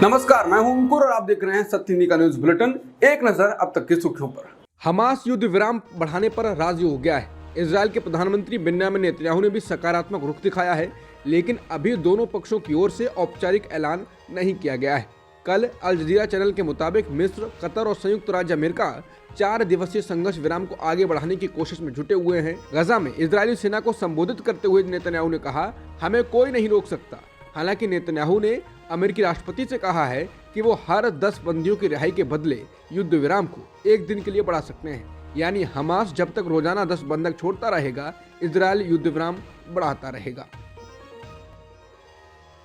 नमस्कार, मैं हूं अंकुर और आप देख रहे हैं सत्य हिंदी का न्यूज बुलेटिन। एक नजर अब तक की सुर्खियों पर। हमास युद्ध विराम बढ़ाने पर राजी हो गया है। इजराइल के प्रधानमंत्री बेंयामिन नेतन्याहू ने भी सकारात्मक रुख दिखाया है, लेकिन अभी दोनों पक्षों की ओर से औपचारिक ऐलान नहीं किया गया है। कल अल जजीरा चैनल के मुताबिक मिस्र, कतर और संयुक्त राज्य अमेरिका 4 दिवसीय संघर्ष विराम को आगे बढ़ाने की कोशिश में जुटे हुए हैं। गजा में इजरायली सेना को संबोधित करते हुए नेतन्याहू ने कहा, हमें कोई नहीं रोक सकता। हालांकि नेतन्याहू ने अमेरिकी राष्ट्रपति से कहा है कि वो हर 10 बंदियों की रिहाई के बदले युद्ध विराम को 1 दिन के लिए बढ़ा सकते हैं। यानी हमास जब तक रोजाना 10 बंधक छोड़ता रहेगा, इजरायल युद्ध विराम बढ़ाता रहेगा।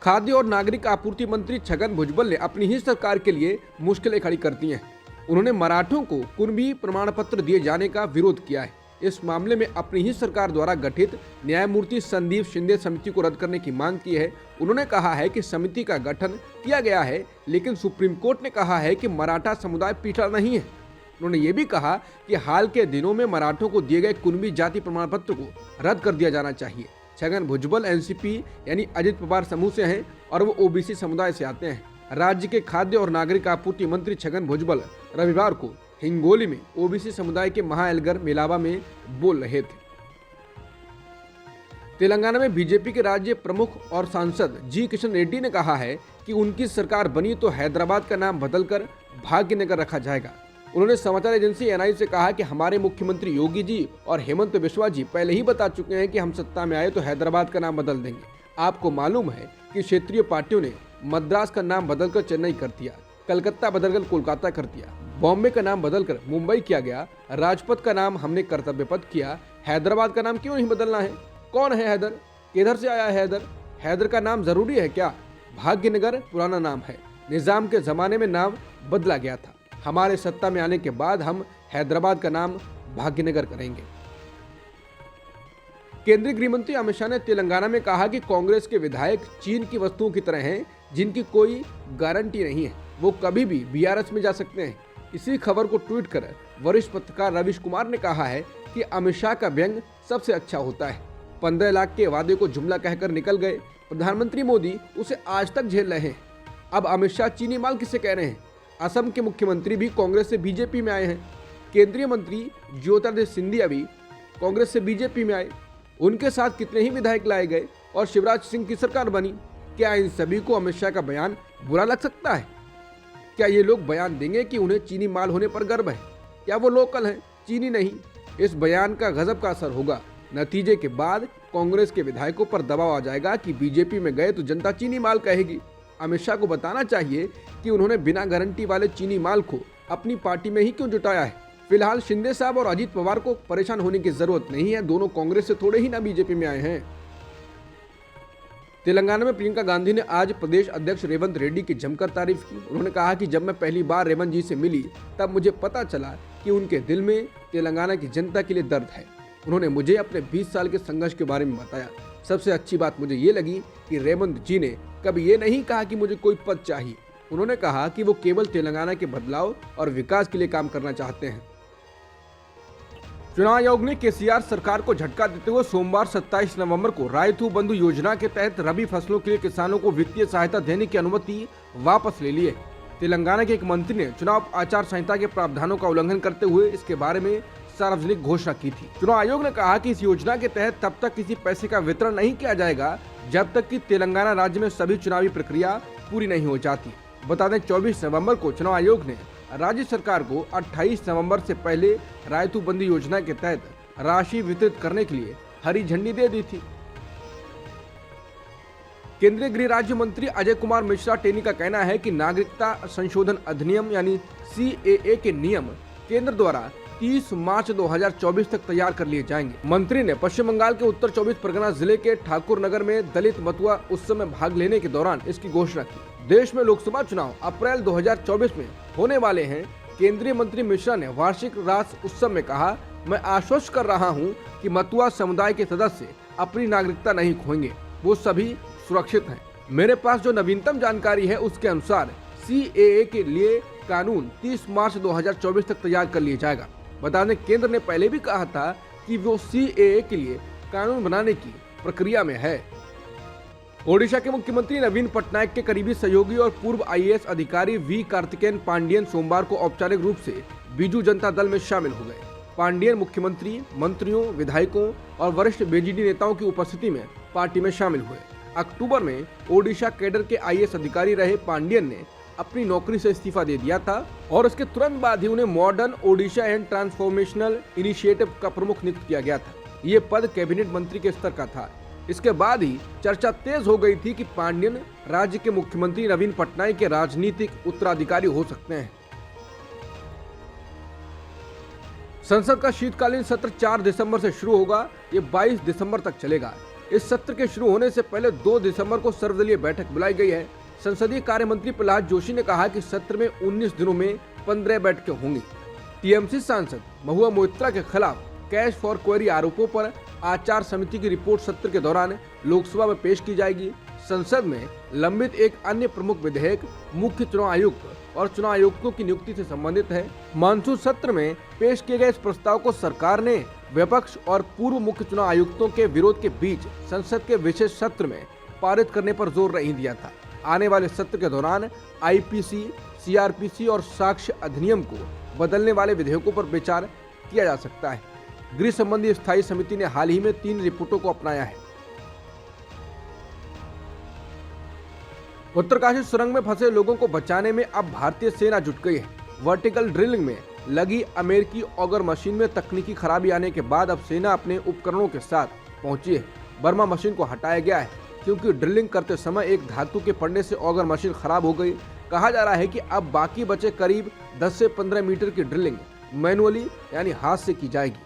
खाद्य और नागरिक आपूर्ति मंत्री छगन भुजबल ने अपनी ही सरकार के लिए मुश्किलें खड़ी कर दी हैं। उन्होंने मराठों को कुणबी प्रमाण पत्र दिए जाने का विरोध किया है। इस मामले में अपनी ही सरकार द्वारा गठित न्यायमूर्ति संदीप शिंदे समिति को रद्द करने की मांग की है। उन्होंने कहा है कि समिति का गठन किया गया है, लेकिन सुप्रीम कोर्ट ने कहा है कि मराठा समुदाय पिछड़ा नहीं है। उन्होंने ये भी कहा कि हाल के दिनों में मराठों को दिए गए कुणबी जाति प्रमाण पत्र को रद्द कर दिया जाना चाहिए। छगन भुजबल एनसीपी यानी अजित पवार समूह से हैं और वो ओबीसी समुदाय से आते हैं। राज्य के खाद्य और नागरिक आपूर्ति मंत्री छगन भुजबल रविवार को हिंगोली में ओबीसी समुदाय के महाएलगर मेलावा में बोल रहे थे। तेलंगाना में बीजेपी के राज्य प्रमुख और सांसद जी किशन रेड्डी ने कहा है कि उनकी सरकार बनी तो हैदराबाद का नाम बदलकर भाग्यनगर रखा जाएगा। उन्होंने समाचार एजेंसी एनआई से कहा कि हमारे मुख्यमंत्री योगी जी और हेमंत बिस्वा जी पहले ही बता चुके हैं कि हम सत्ता में आए तो हैदराबाद का नाम बदल देंगे। आपको मालूम है कि क्षेत्रीय पार्टियों ने मद्रास का नाम बदलकर चेन्नई कर दिया, कलकत्ता बदलकर कोलकाता कर दिया, बॉम्बे का नाम बदलकर मुंबई किया गया, राजपथ का नाम हमने कर्तव्य पथ किया। हैदराबाद का नाम क्यों नहीं बदलना है? कौन है हैदर? किधर से आया है हैदर? हैदर का नाम जरूरी है क्या? भाग्यनगर पुराना नाम है, निजाम के जमाने में नाम बदला गया था। हमारे सत्ता में आने के बाद हम हैदराबाद का नाम भाग्यनगर करेंगे। केंद्रीय गृह मंत्री अमित शाह ने तेलंगाना में कहा कि कांग्रेस के विधायक चीन की वस्तुओं की तरह हैं, जिनकी कोई गारंटी नहीं है, वो कभी भी बीआरएस में जा सकते हैं। इसी खबर को ट्वीट कर वरिष्ठ पत्रकार रवीश कुमार ने कहा है कि अमित शाह का व्यंग सबसे अच्छा होता है। 15 लाख के वादे को जुमला कहकर निकल गए प्रधानमंत्री मोदी, उसे आज तक झेल रहे हैं। अब अमित शाह चीनी माल किसे कह रहे हैं? असम के मुख्यमंत्री भी कांग्रेस से बीजेपी में आए हैं। केंद्रीय मंत्री ज्योतिरादित्य सिंधिया भी कांग्रेस से बीजेपी में आए। उनके साथ कितने ही विधायक लाए गए और शिवराज सिंह की सरकार बनी। क्या इन सभी को अमित शाह का बयान बुरा लग सकता है? क्या ये लोग बयान देंगे कि उन्हें चीनी माल होने पर गर्व है? क्या वो लोकल हैं, चीनी नहीं? इस बयान का गजब का असर होगा। नतीजे के बाद कांग्रेस के विधायकों पर दबाव आ जाएगा कि बीजेपी में गए तो जनता चीनी माल कहेगी। अमित शाह को बताना चाहिए कि उन्होंने बिना गारंटी वाले चीनी माल को अपनी पार्टी में ही क्यों जुटाया है। फिलहाल शिंदे साहब और अजित पवार को परेशान होने की जरूरत नहीं है, दोनों कांग्रेस से थोड़े ही ना बीजेपी में आए हैं। तेलंगाना में प्रियंका गांधी ने आज प्रदेश अध्यक्ष रेवंत रेड्डी की जमकर तारीफ की। उन्होंने कहा कि जब मैं पहली बार रेवंत जी से मिली तब मुझे पता चला कि उनके दिल में तेलंगाना की जनता के लिए दर्द है। उन्होंने मुझे अपने 20 साल के संघर्ष के बारे में बताया। सबसे अच्छी बात मुझे ये लगी कि रेवंत जी ने कभी ये नहीं कहा कि मुझे कोई पद चाहिए। उन्होंने कहा कि वो केवल तेलंगाना के बदलाव और विकास के लिए काम करना चाहते हैं। चुनाव आयोग ने केसीआर सरकार को झटका देते हुए सोमवार 27 नवंबर को रायतू बंधु योजना के तहत रबी फसलों के लिए किसानों को वित्तीय सहायता देने की अनुमति वापस ले ली है। तेलंगाना के एक मंत्री ने चुनाव आचार संहिता के प्रावधानों का उल्लंघन करते हुए इसके बारे में सार्वजनिक घोषणा की थी। चुनाव आयोग ने कहा कि इस योजना के तहत तब तक किसी पैसे का वितरण नहीं किया जाएगा जब तक कि तेलंगाना राज्य में सभी चुनावी प्रक्रिया पूरी नहीं हो जाती। बता दें 24 नवंबर को चुनाव आयोग ने राज्य सरकार को 28 नवंबर से पहले रायतू बंधु योजना के तहत राशि वितरित करने के लिए हरी झंडी दे दी थी। केंद्रीय गृह राज्य मंत्री अजय कुमार मिश्रा टेनी का कहना है कि नागरिकता संशोधन अधिनियम यानी CAA के नियम केंद्र द्वारा 30 मार्च 2024 तक तैयार कर लिए जाएंगे। मंत्री ने पश्चिम बंगाल के उत्तर 24 परगना जिले के ठाकुर नगर में दलित मतुआ उत्सव में भाग लेने के दौरान इसकी घोषणा की। देश में लोकसभा चुनाव अप्रैल 2024 में होने वाले हैं। केंद्रीय मंत्री मिश्रा ने वार्षिक रास उत्सव में कहा, मैं आश्वस्त कर रहा हूं कि मतुआ समुदाय के सदस्य अपनी नागरिकता नहीं खोएंगे, वो सभी सुरक्षित हैं। मेरे पास जो नवीनतम जानकारी है उसके अनुसार CAA के लिए कानून 30 मार्च 2024 तक तैयार कर लिया जाएगा। बता दें केंद्र ने पहले भी कहा था कि वो CAA के लिए कानून बनाने की प्रक्रिया में है। ओडिशा के मुख्यमंत्री नवीन पटनायक के करीबी सहयोगी और पूर्व आईएएस अधिकारी वी कार्तिकेयन पांडियन सोमवार को औपचारिक रूप से बीजू जनता दल में शामिल हो गए। पांडियन मुख्यमंत्री, मंत्रियों, विधायकों और वरिष्ठ बीजेडी नेताओं की उपस्थिति में पार्टी में शामिल हुए। अक्टूबर में ओडिशा कैडर के आईएएस अधिकारी रहे पांडियन ने अपनी नौकरी से इस्तीफा दे दिया था और उसके तुरंत बाद ही उन्हें modern Odisha and transformational initiative का प्रमुख नियुक्त किया गया था। ये पद कैबिनेट मंत्री के स्तर का था। इसके बाद ही चर्चा तेज हो गई थी कि पांडियन राज्य के मुख्यमंत्री नवीन पटनायक के राजनीतिक उत्तराधिकारी हो सकते हैं। संसद का शीतकालीन सत्र 4 दिसंबर से शुरू होगा। ये 22 दिसंबर तक चलेगा। इस सत्र के शुरू होने से पहले 2 दिसंबर को सर्वदलीय बैठक बुलाई गई है। संसदीय कार्य मंत्री प्रहलाद जोशी ने कहा कि सत्र में 19 दिनों में 15 बैठकें होंगी। टीएमसी सांसद महुआ मोइत्रा के खिलाफ कैश फॉर क्वेरी आरोपों पर आचार समिति की रिपोर्ट सत्र के दौरान लोकसभा में पेश की जाएगी। संसद में लंबित एक अन्य प्रमुख विधेयक मुख्य चुनाव आयुक्त और चुनाव आयुक्तों की नियुक्ति से संबंधित है। मानसून सत्र में पेश किए गए इस प्रस्ताव को सरकार ने विपक्ष और पूर्व मुख्य चुनाव आयुक्तों के विरोध के बीच संसद के विशेष सत्र में पारित करने पर जोर नहीं दिया था। आने वाले सत्र के दौरान आईपीसी, सीआरपीसी और साक्ष्य अधिनियम को बदलने वाले विधेयकों पर विचार किया जा सकता है। गृह संबंधी स्थायी समिति ने हाल ही में 3 रिपोर्टों को अपनाया है। उत्तरकाशी सुरंग में फंसे लोगों को बचाने में अब भारतीय सेना जुट गई है। वर्टिकल ड्रिलिंग में लगी अमेरिकी ऑगर मशीन में तकनीकी खराबी आने के बाद अब सेना अपने उपकरणों के साथ पहुंची है। बर्मा मशीन को हटाया गया है क्योंकि ड्रिलिंग करते समय एक धातु के पड़ने से ऑगर मशीन खराब हो गई। कहा जा रहा है कि अब बाकी बचे करीब 10 से 15 मीटर की ड्रिलिंग मैनुअली यानी हाथ से की जाएगी।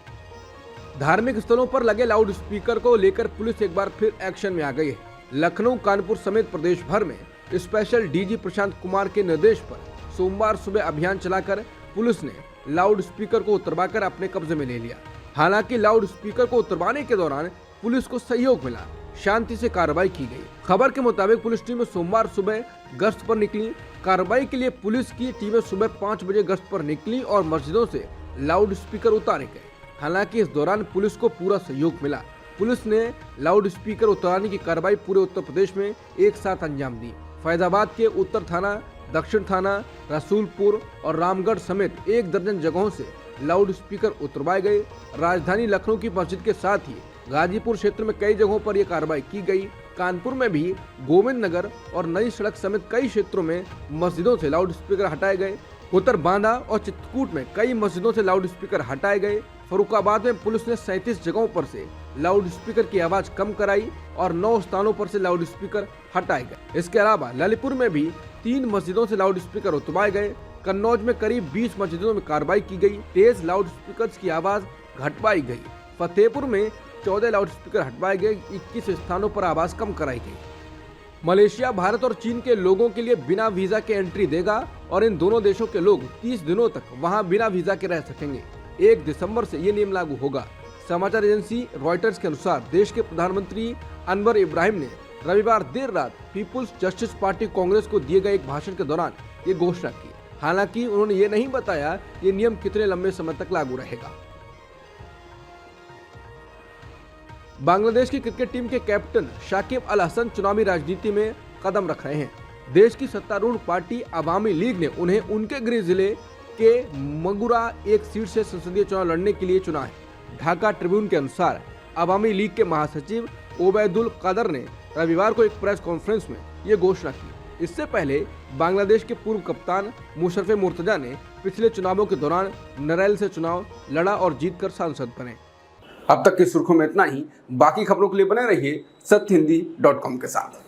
धार्मिक स्थलों पर लगे लाउड स्पीकर को लेकर पुलिस एक बार फिर एक्शन में आ गई है। लखनऊ, कानपुर समेत प्रदेश भर में स्पेशल डीजी प्रशांत कुमार के निर्देश पर सोमवार सुबह अभियान चलाकर पुलिस ने लाउड स्पीकर को उतरवाकर अपने कब्जे में ले लिया। हालांकि लाउड स्पीकर को उतरवाने के दौरान पुलिस को सहयोग मिला, शांति से कार्रवाई की गई। खबर के मुताबिक पुलिस टीमें सोमवार सुबह गश्त पर निकली। कार्रवाई के लिए पुलिस की टीमें सुबह 5 बजे गश्त पर निकली और मस्जिदों से लाउड स्पीकर उतारे गए। हालांकि इस दौरान पुलिस को पूरा सहयोग मिला। पुलिस ने लाउड स्पीकर उतारने की कार्रवाई पूरे उत्तर प्रदेश में एक साथ अंजाम दी। फैजाबाद के उत्तर थाना, दक्षिण थाना, रसूलपुर और रामगढ़ समेत 1 दर्जन जगहों से लाउड स्पीकर उतरवाए गए। राजधानी लखनऊ की मस्जिद के साथ ही गाजीपुर क्षेत्र में कई जगहों पर यह कार्रवाई की गई। कानपुर में भी गोविंद नगर और नई सड़क समेत कई क्षेत्रों में मस्जिदों से लाउड स्पीकर हटाए गए। उत्तर बांदा और चित्रकूट में कई मस्जिदों से लाउड स्पीकर हटाए गए। फरुखाबाद में पुलिस ने 37 जगहों पर से लाउड स्पीकर की आवाज कम कराई और 9 स्थानों पर से लाउड स्पीकर हटाए गए। इसके अलावा ललितपुर में भी 3 मस्जिदों से लाउड स्पीकर उतरवाए गए। कन्नौज में करीब 20 मस्जिदों में कार्रवाई की गई। तेज लाउड स्पीकर की आवाज घटवाई गई। फतेहपुर में 14 लाउड स्पीकर हटवाए गए। 21 स्थानों पर आवाज कम कराई गई। मलेशिया भारत और चीन के लोगों के लिए बिना वीजा के एंट्री देगा और इन दोनों देशों के लोग 30 दिनों तक वहां बिना वीजा के रह सकेंगे। 1 दिसंबर से ये नियम लागू होगा। समाचार एजेंसी रॉयटर्स के अनुसार देश के प्रधानमंत्री अनवर इब्राहिम ने रविवार देर रात पीपुल्स जस्टिस पार्टी कांग्रेस को दिए गए एक भाषण के दौरान ये घोषणा की। हालांकि उन्होंने ये नहीं बताया ये नियम कितने लंबे समय तक लागू रहेगा। बांग्लादेश की क्रिकेट टीम के कैप्टन शाकिब अल हसन चुनावी राजनीति में कदम रख रहे हैं। देश की सत्तारूढ़ पार्टी अवामी लीग ने उन्हें उनके गृह जिले के मगुरा एक सीट से संसदीय चुनाव लड़ने के लिए चुना है। ढाका ट्रिब्यून के अनुसार अवामी लीग के महासचिव ओबैदुल कादर ने रविवार को एक प्रेस कॉन्फ्रेंस में ये घोषणा की। इससे पहले बांग्लादेश के पूर्व कप्तान मुशर्रफ मुर्तजा ने पिछले चुनावों के दौरान नरेल से चुनाव लड़ा और जीतकर सांसद बने। अब तक की सुर्खियों में इतना ही। बाकी खबरों के लिए बने रहिए सत्यहिंदी.com के साथ।